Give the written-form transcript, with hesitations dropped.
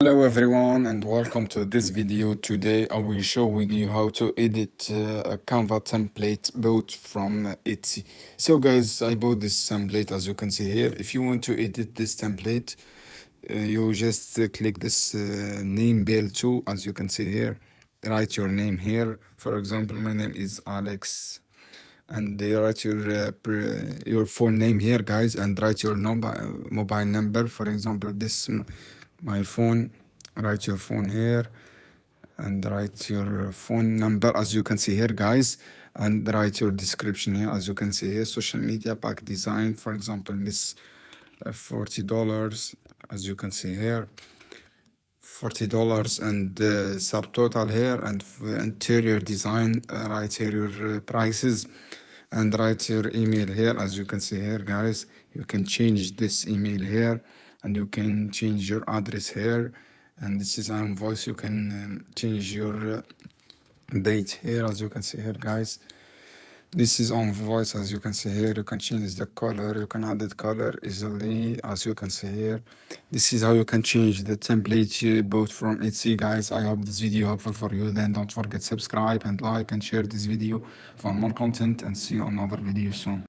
Hello everyone and welcome to this video. Today I will show with you how to edit a Canva template bought from Etsy. So guys, I bought this template as you can see here. If you want to edit this template, you just click this name bell too, as you can see here. Write your name here. For example, my name is Alex, and they write your full name here, guys, and write your mobile number. For example, this my phone. Write your phone here and write your phone number, as you can see here, guys, and write your description here, as you can see here. Social media pack design, for example, this $40, as you can see here. $40 and subtotal here, and interior design, write here your prices and write your email here, as you can see here, guys. You can change this email here and you can change your address here, and this is an invoice. You can change your date here, as you can see here, guys. This is on voice, as you can see here. You can change the color, you can add the color easily, as you can see here. This is how you can change the template you bought from Etsy, guys. I hope this video helpful for you. Then don't forget subscribe and like and share this video for more content, and see you on another video soon.